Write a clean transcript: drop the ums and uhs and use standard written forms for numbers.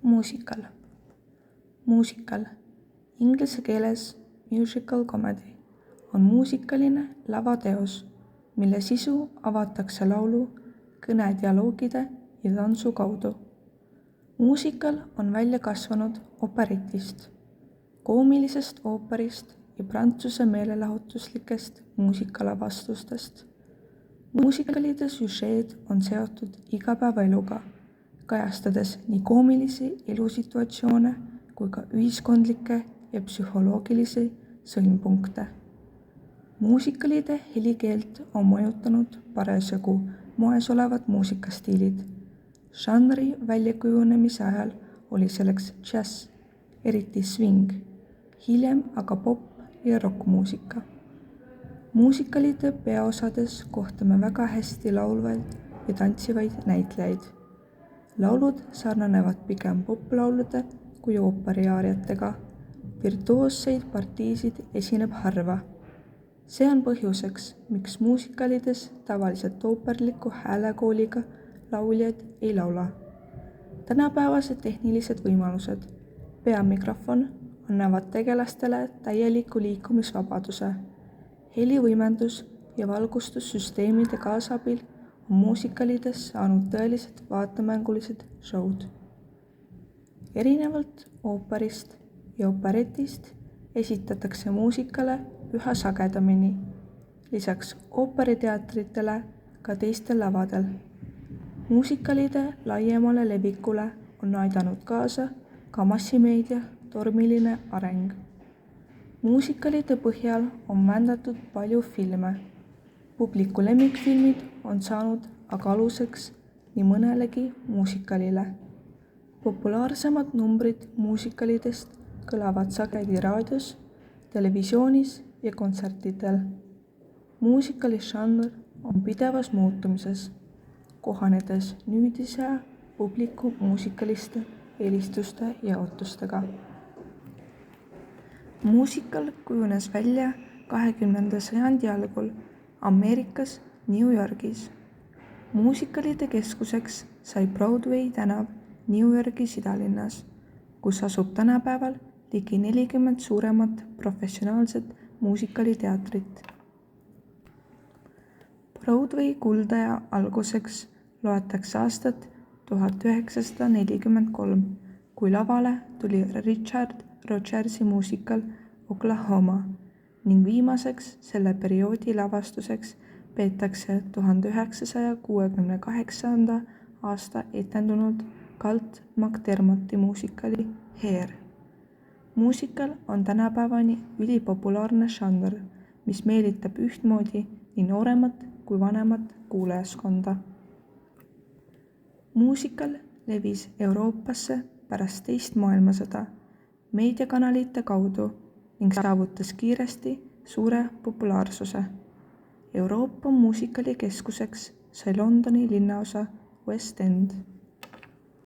Muusikal. Muusikal, inglise keeles musical comedy, on muusikaline lavateos, mille sisu avatakse laulu, kõnedialoogide ja tantsu kaudu. Muusikal on välja kasvanud operetist, koomilisest ooperist ja Prantsuse meelelahutuslikest muusikalavastustest. Muusikalide süžeed on seotud igapäevaeluga, kajastades nii koomilisi elusituatsioone kui ka ühiskondlikke ja psühholoogilisi sõlmpunkte. Muusikalide helikeelt on mõjutanud parasjagu moes olevad muusikastiilid. Žanri väljakujunemise ajal oli selleks džäss, eriti swing, hiljem aga pop- ja rokkmuusika. Muusikalide peaosades kohtame väga hästi laulvaid ja tantsivaid näitlejaid. Laulud sarnanevad pigem poplaulude kui ooperiaariatega. Virtuoosseid partiisid esineb harva. See on põhjuseks, miks muusikalides tavaliselt ooperliku häälekooliga lauljad ei laula. Tänapäevased tehnilised võimalused, peamikrofon, annavad tegelastele täieliku liikumisvabaduse. Helivõimendus ja valgustussüsteemide kaasabil on muusikalides saanud tõelised vaatemängulised show'd. Erinevalt ooperist ja operetist esitatakse muusikale üha sagedamini, lisaks ooperiteatritele ka teistel lavadel. Muusikalide laiemale levikule on aidanud kaasa ka massimeedia tormiline areng. Muusikalide põhjal on vändatud palju filme. Publiku lemmikfilmid on saanud aga aluseks nii mõnelegi muusikalile. Populaarsemad numbrid muusikalidest kõlavad sageli raadios, televisioonis ja kontsertidel. Muusikali žanr on pidevas muutumises, kohanedes nüüdise publiku muusikaliste eelistuste ja ootustega. Muusikal kujunes välja 20. sajandi algul Ameerikas New Yorgis. Muusikalide keskuseks sai Broadway tänav New Yorgis idalinnas, kus asub tänapäeval ligi 40 suuremat professionaalset muusikaliteatrit. Broadway kuldaja alguseks loetakse aastat 1943, kui lavale tuli Richard Rodgersi muusikal Oklahoma ning viimaseks selle perioodi lavastuseks peetakse 1968. aasta etendunud Galt McDermotti muusikali Hair. Muusikal on tänapäevani ülipopulaarne žanr, mis meelitab ühtmoodi nii nooremat kui vanemat kuulajaskonda. Muusikal levis Euroopasse pärast teist maailmasõda meediakanalite kaudu ning saavutas kiiresti suure populaarsuse. Euroopa muusikali keskuseks sai Londoni linnaosa West End.